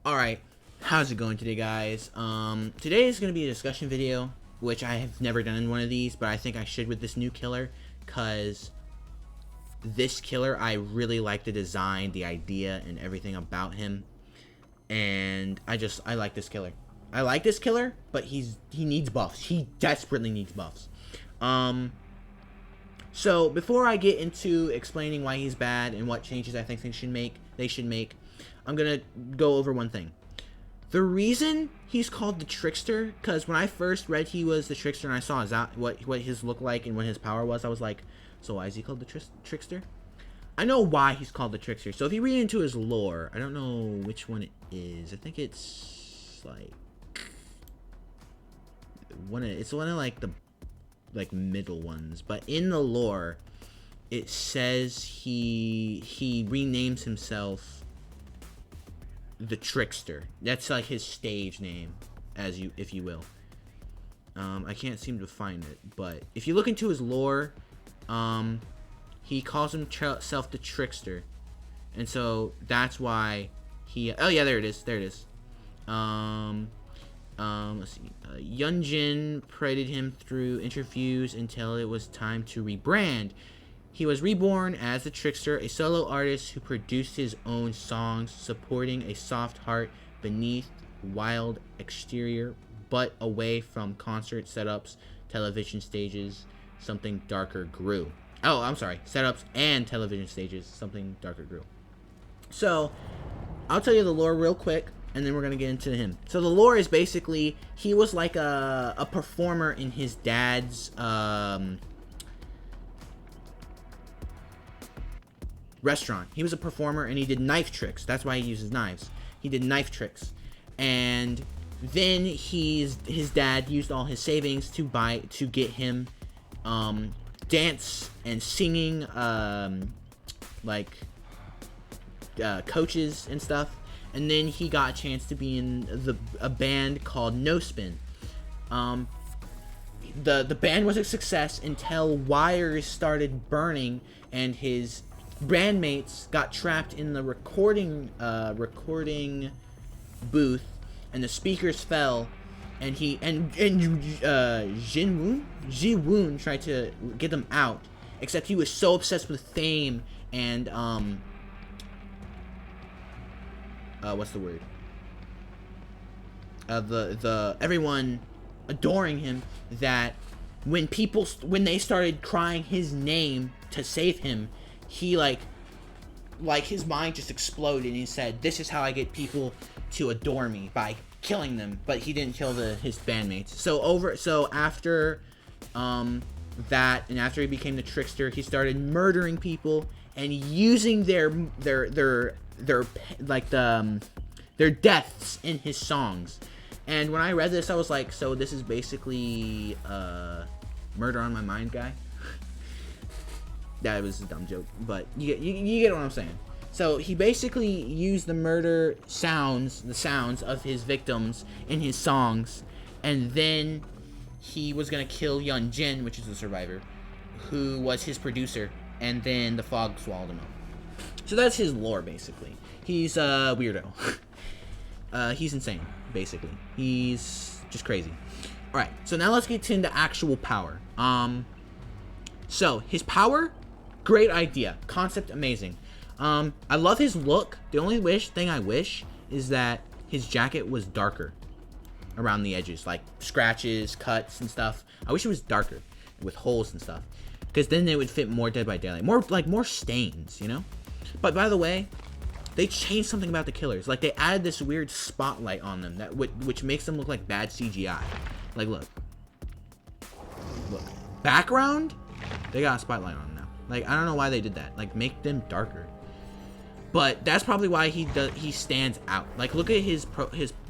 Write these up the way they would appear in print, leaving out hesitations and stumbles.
Alright, how's it going today, guys? Today is going to be a discussion video, which I have never done in one of these, but I think I should with this new killer, because this killer, I really like the design, the idea, and everything about him, and I like this killer. I like this killer, but he needs buffs. He desperately needs buffs. So before I get into explaining why he's bad and what changes I think they should make, I'm gonna go over one thing. The reason he's called the Trickster, because when I first read he was the Trickster and I saw what his look like and what his power was, I was like, so why is he called the Trickster? I know why he's called the Trickster. So if you read into his lore, I don't know which one it is. I think it's like it's one of like the middle ones, but in the lore it says he renames himself the Trickster. That's like his stage name, if you will. I can't seem to find it, but if you look into his lore, he calls himself the Trickster, and so that's why he. Oh yeah, there it is. Let's see. Yunjin paraded him through interviews until it was time to rebrand. He was reborn as the Trickster, a solo artist who produced his own songs, supporting a soft heart beneath wild exterior, but away from concert setups, television stages, something darker grew. Oh, I'm sorry. Setups and television stages, something darker grew. So, I'll tell you the lore real quick, and then we're going to get into him. So the lore is basically, he was like a performer in his dad's restaurant. He was a performer and he did knife tricks. That's why he uses knives. He did knife tricks. And then his dad used all his savings to get him dance and singing coaches and stuff. And then he got a chance to be in a band called No Spin. The band was a success until wires started burning and his bandmates got trapped in the recording booth, and the speakers fell, and Ji-woon tried to get them out, except he was so obsessed with fame and what's the word? Everyone adoring him, that when they started crying his name to save him, he like his mind just exploded, and he said, "This is how I get people to adore me, by killing them." But he didn't kill his bandmates. So after that, and after he became the Trickster, he started murdering people and using their deaths in his songs. And when I read this, I was like, so this is basically Murder on My Mind guy. That was a dumb joke, but you get what I'm saying. So he basically used the sounds of his victims in his songs, and then he was gonna kill Yunjin, which is the survivor, who was his producer, and then the fog swallowed him up. So that's his lore, basically. He's a weirdo. He's insane, basically. He's just crazy. Alright, so now let's get into actual power. So his power, great idea. Concept, amazing. I love his look. The only thing I wish is that his jacket was darker around the edges, like scratches, cuts, and stuff. I wish it was darker with holes and stuff, because then it would fit more Dead by Daylight. More stains, you know? But by the way, they changed something about the killers. Like, they added this weird spotlight on them which makes them look like bad CGI. Like, look. Background? They got a spotlight on them now. Like, I don't know why they did that. Like, make them darker. But that's probably why he stands out. Like, look at his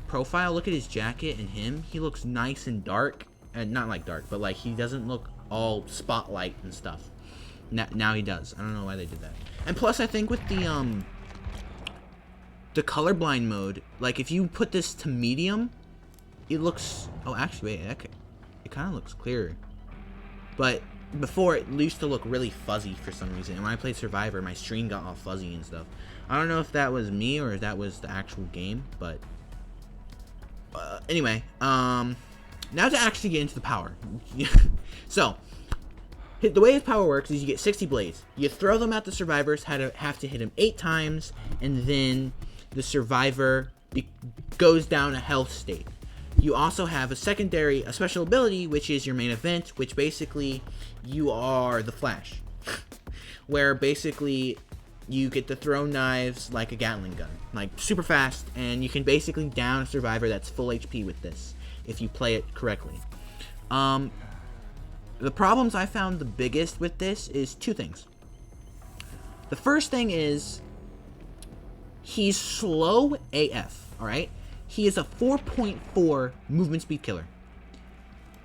profile. Look at his jacket and him. He looks nice and dark. And not like dark, but like he doesn't look all spotlight and stuff. Now he does. I don't know why they did that. And plus, I think with the colorblind mode, like if you put this to medium, it looks. Oh, actually, wait. It kind of looks clearer. But before it used to look really fuzzy for some reason. And when I played Survivor, my screen got all fuzzy and stuff. I don't know if that was me or if that was the actual game, but anyway, now to actually get into the power. So, the way his power works is you get 60 blades. You throw them at the survivors, have to hit him 8 times, and then the survivor goes down a health state. You also have a special ability, which is your main event, which basically you are the Flash, where basically you get to throw knives like a Gatling gun, like super fast, and you can basically down a survivor that's full HP with this if you play it correctly. The problems I found the biggest with this is 2 things. The first thing is he's slow AF, alright? He is a 4.4 movement speed killer.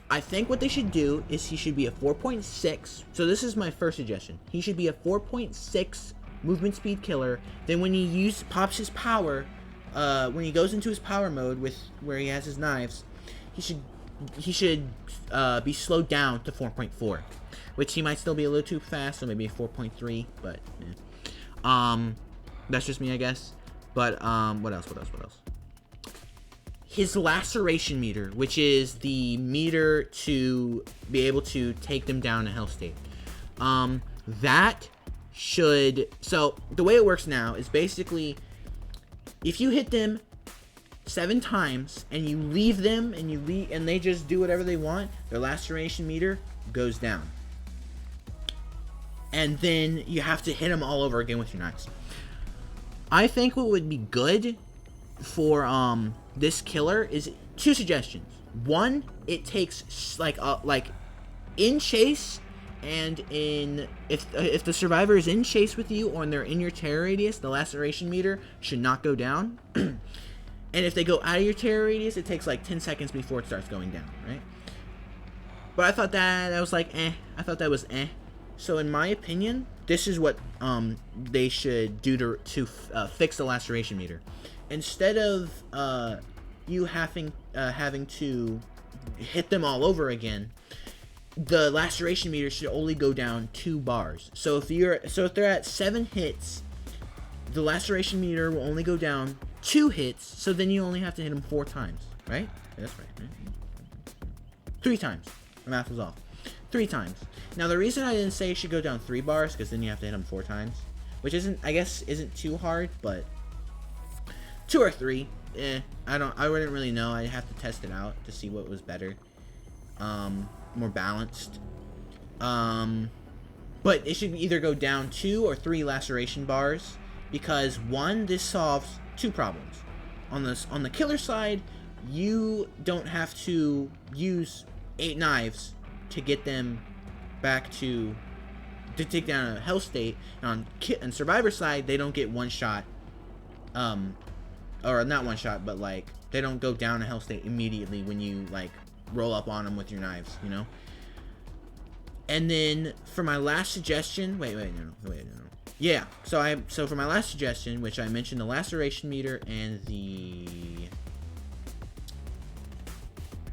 I think what they should do is he should be a 4.6. So this is my first suggestion. He should be a 4.6 movement speed killer. Then when he pops his power, when he goes into his power mode where he has his knives, he should be slowed down to 4.4, which he might still be a little too fast, so maybe 4.3. But that's just me, I guess. But what else? His laceration meter, which is the meter to be able to take them down a health state. That should... So, the way it works now is basically, if you hit them 7 times, and you leave them, and they just do whatever they want, their laceration meter goes down. And then you have to hit them all over again with your knives. I think what would be good for this killer is 2 suggestions. One, it takes like in chase, and if the survivor is in chase with you or they're in your terror radius, the laceration meter should not go down. And if they go out of your terror radius, it takes like 10 seconds before it starts going down, right? But I thought that was like I thought that was So in my opinion, this is what they should do to fix the laceration meter. Instead of you having to hit them all over again, the laceration meter should only go down 2 bars. So if they're at 7 hits, the laceration meter will only go down 2 hits. So then you only have to hit them 4 times, right? That's right. 3 times. My math was off. 3 times. Now the reason I didn't say it should go down 3 bars, because then you have to hit them 4 times, which isn't too hard, but 2 or 3, I wouldn't really know. I'd have to test it out to see what was better, more balanced. But it should either go down 2 or 3 laceration bars, because 1, this solves 2 problems. On the killer side, you don't have to use 8 knives to get them back to take down a health state. And on survivor side, they don't get 1 shot, or not 1 shot, but like they don't go down a health state immediately when you like roll up on them with your knives, you know. And then for my last suggestion, no. Yeah, so for my last suggestion, which I mentioned, the laceration meter and the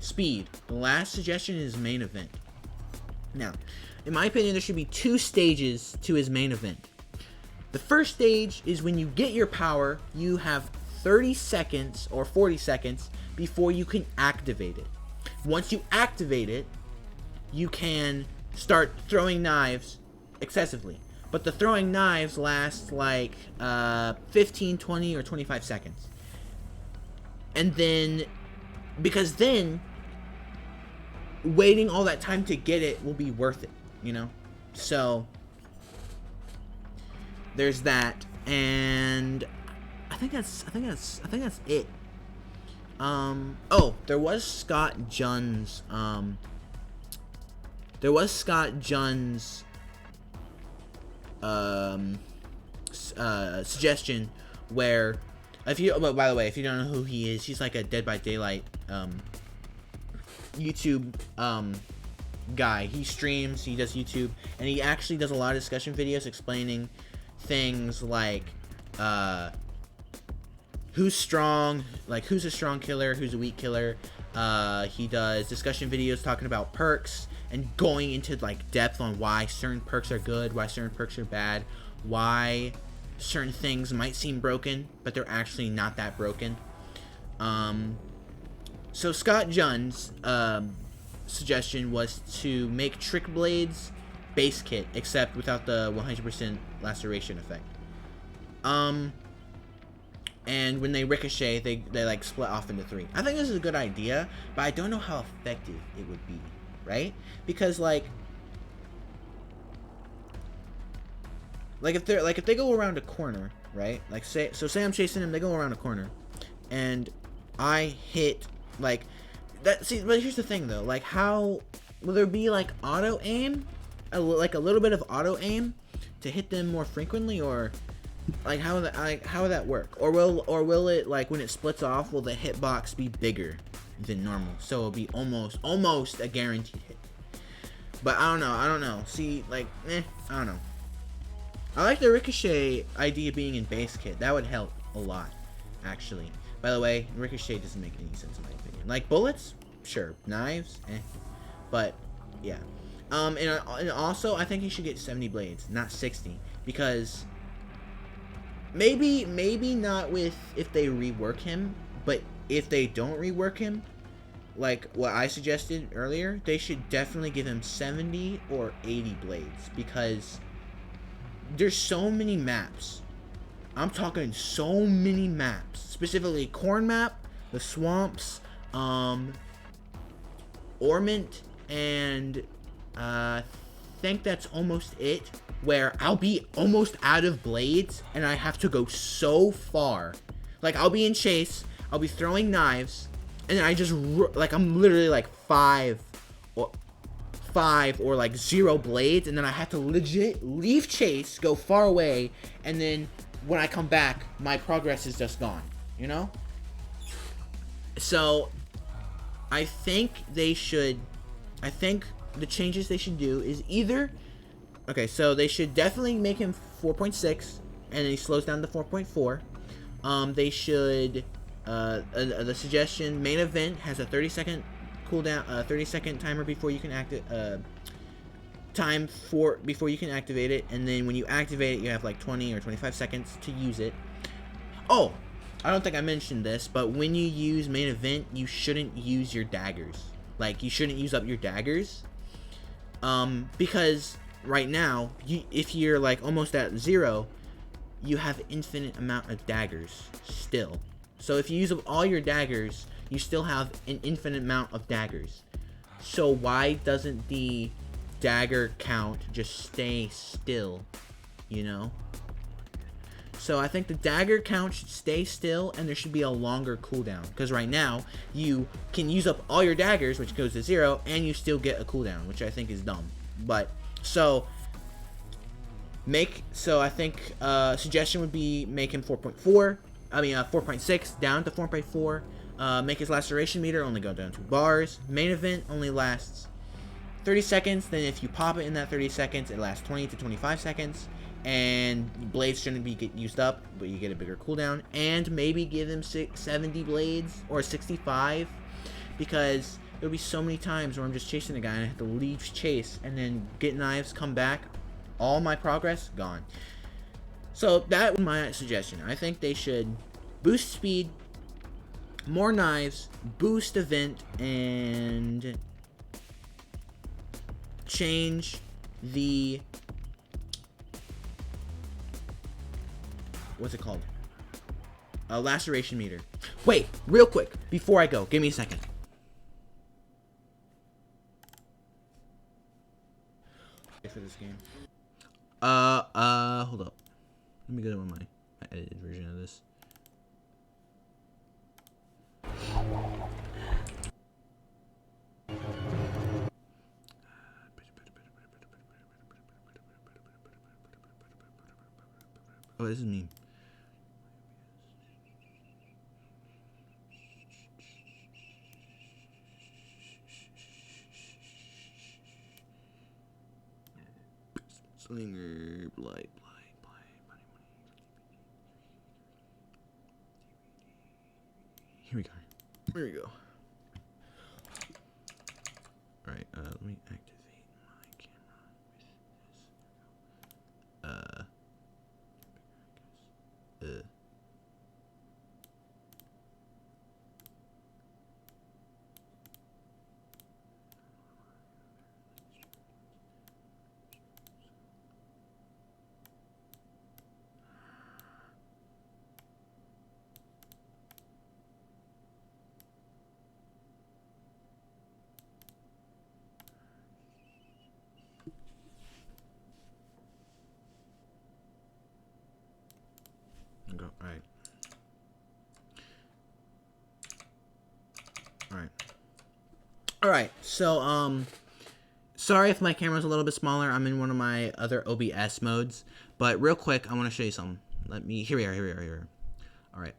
speed. The last suggestion is main event. Now, in my opinion, there should be 2 stages to his main event. The first stage is when you get your power, you have 30 seconds or 40 seconds before you can activate it. Once you activate it, you can start throwing knives excessively. But the throwing knives lasts like 15, 20, or 25 seconds. And then, because then, waiting all that time to get it will be worth it, you know? So, there's that. And I think that's it. Oh, there was Scott Junn's suggestion where, by the way, if you don't know who he is, he's like a Dead by Daylight YouTube guy. He streams, he does YouTube, and he actually does a lot of discussion videos explaining things like who's strong, like who's a strong killer, who's a weak killer. He does discussion videos talking about perks and going into like depth on why certain perks are good, why certain perks are bad, why certain things might seem broken, but they're actually not that broken. So Scott Junn's suggestion was to make Trick Blades base kit, except without the 100% laceration effect. And when they ricochet, they like split off into 3. I think this is a good idea, but I don't know how effective it would be, right? Because like if they go around a corner, right? Like say I'm chasing them, they go around a corner, and I hit like that. See, but here's the thing though, like how will there be like auto aim, like a little bit of auto aim to hit them more frequently, or like how would that work? Or will it, like when it splits off, will the hitbox be bigger than normal, so it'll be almost a guaranteed hit? But I don't know. See, like I don't know. I like the ricochet idea being in base kit. That would help a lot, actually. By the way, ricochet doesn't make any sense in my opinion. Like bullets, sure. Knives, but yeah. And also I think he should get 70 blades, not 60, because maybe not with if they rework him, but if they don't rework him, like what I suggested earlier, they should definitely give him 70 or 80 blades, because there's so many maps. I'm talking so many maps, specifically Corn Map, the swamps, Ormont, and I think that's almost it, where I'll be almost out of blades and I have to go so far. Like I'll be in chase, I'll be throwing knives, and then I just like I'm literally like 5 or like 0 blades, and then I have to legit leave chase, go far away, and then when I come back, my progress is just gone, you know? So I think the changes they should do is either, okay, so they should definitely make him 4.6 and then he slows down to 4.4. They should the suggestion, main event has a 30-second cooldown, 30-second timer before you can before you can activate it, and then when you activate it, you have like 20 or 25 seconds to use it. Oh, I don't think I mentioned this, but when you use main event, you shouldn't use your daggers. Like, you shouldn't use up your daggers, because right now, if you're like almost at 0, you have infinite amount of daggers still. So if you use up all your daggers, you still have an infinite amount of daggers. So why doesn't the dagger count just stay still, you know? So I think the dagger count should stay still, and there should be a longer cooldown, because right now you can use up all your daggers, which goes to 0, and you still get a cooldown, which I think is dumb. But so I think suggestion would be make him 4.6 down to 4.4. Make his laceration meter only go down 2 bars. Main event only lasts 30 seconds. Then if you pop it in that 30 seconds, it lasts 20 to 25 seconds. And blades shouldn't be used up, but you get a bigger cooldown. And maybe give him 70 blades or 65, because there'll be so many times where I'm just chasing a guy and I have to leave chase and then get knives, come back, all my progress gone. So that was my suggestion. I think they should boost speed, more knives, boost event, and change the, what's it called? Laceration meter. Wait, real quick, before I go, give me a second. For this game. Hold up. Let me go to my edited version of this. Oh, this is me. Slinger, blight. Here we go. Here we go. Alright, let me activate. Alright. Alright. Alright, so, sorry if my camera's a little bit smaller. I'm in one of my other OBS modes. But real quick, I want to show you something. Here we are. Alright,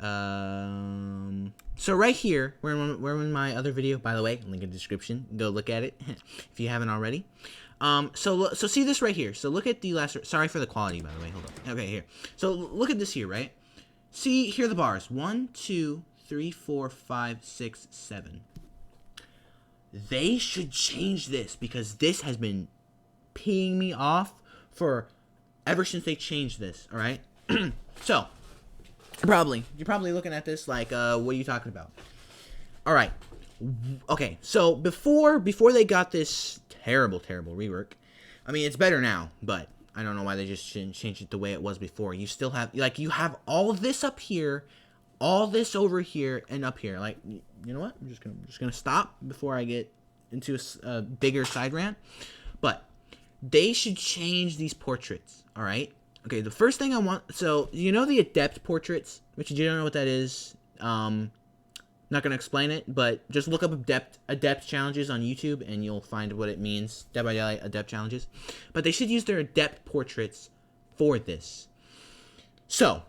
so right here, we're in my other video, by the way, link in the description. Go look at it if you haven't already. So see this right here. So look at the last, sorry for the quality, by the way, hold on. Okay, here. So look at this here, right? See, here are the bars. 1, 2, 3, 4, 5, 6, 7. They should change this because this has been peeing me off for ever since they changed this, alright? So, you're probably looking at this like, what are you talking about? Alright. Okay, so before they got this terrible rework, I mean, it's better now, but I don't know why they just shouldn't change it the way it was before. You still have, like, you have all of this up here, all this over here, and up here. Like, you know what? I'm just gonna stop before I get into a bigger side rant. But they should change these portraits, alright? Okay, the first thing I want, so, you know the adept portraits, which you don't know what that is, not gonna explain it, but just look up adept challenges on YouTube and you'll find what it means. Dead by Daylight adept challenges. But they should use their adept portraits for this. So,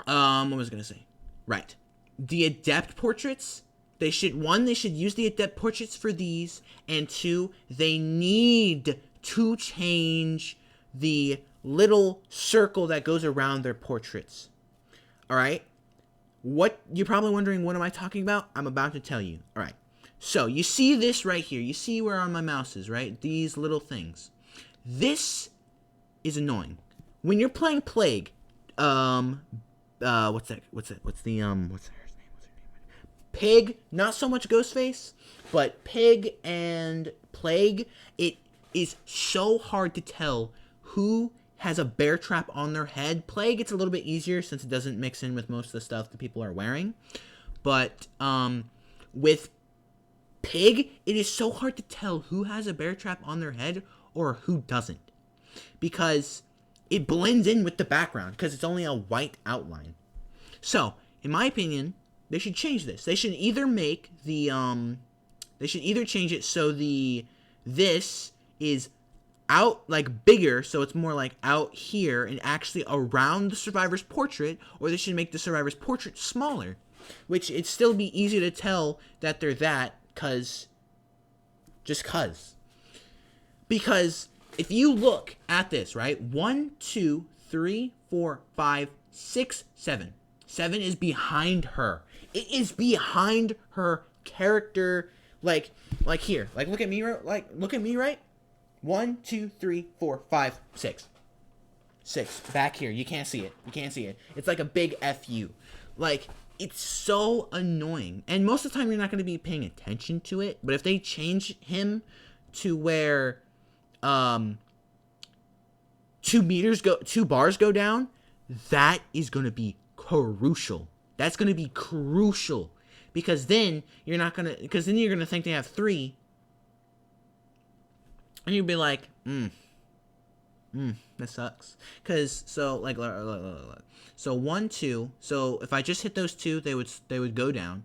what was I gonna say? Right. The adept portraits, they should use the adept portraits for these, and 2, they need to change the little circle that goes around their portraits. Alright? What you're probably wondering, what am I talking about? I'm about to tell you. Alright. So, you see this right here. You see where on my mouse is, right? These little things. This is annoying. When you're playing Plague, what's her name? Pig, not so much Ghostface, but Pig and Plague, it is so hard to tell who has a bear trap on their head. Plague, it's a little bit easier since it doesn't mix in with most of the stuff that people are wearing. But with Pig, it is so hard to tell who has a bear trap on their head or who doesn't. Because it blends in with the background because it's only a white outline. So, in my opinion, they should change this. They should either make the, they should either change it so this is out, like, bigger, so it's more like out here and actually around the survivor's portrait, or they should make the survivor's portrait smaller, which it'd still be easy to tell that they're that, because if you look at this, right, 1, 2, 3, 4, 5, 6, 7. 7 is behind her. It is behind her character, like here. Like, look at me, right? 1, 2, 3, 4, 5, 6. 6. Back here. You can't see it. It's like a big FU. Like, it's so annoying. And most of the time, you're not going to be paying attention to it. But if they change him to where 2 bars go down, that is going to be crucial. That's going to be crucial. Because then you're going to think they have 3. And you'd be like, that sucks. Because, so, like, so 1, 2. So if I just hit those 2, they would go down.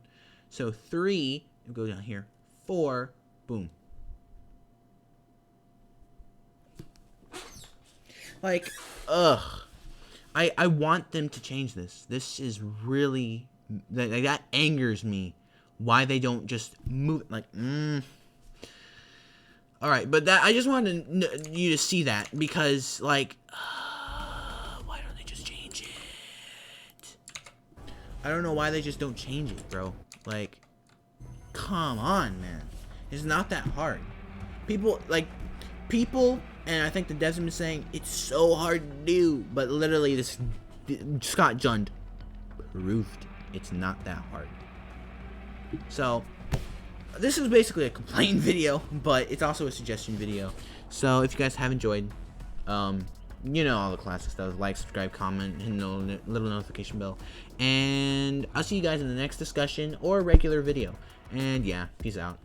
So 3 would go down here. 4, boom. Like, ugh. I want them to change this. This is really, that angers me. Why they don't just move, like, Alright, but I just wanted you to see that, because, like, why don't they just change it? I don't know why they just don't change it, bro. Like, come on, man. It's not that hard. People, and I think the devs have been saying, it's so hard to do, but literally, this Scott Jund proved it's not that hard. So, this is basically a complaint video, but it's also a suggestion video. So if you guys have enjoyed, you know all the classic stuff. Like, subscribe, comment, hit the little notification bell. And I'll see you guys in the next discussion or regular video. And yeah, peace out.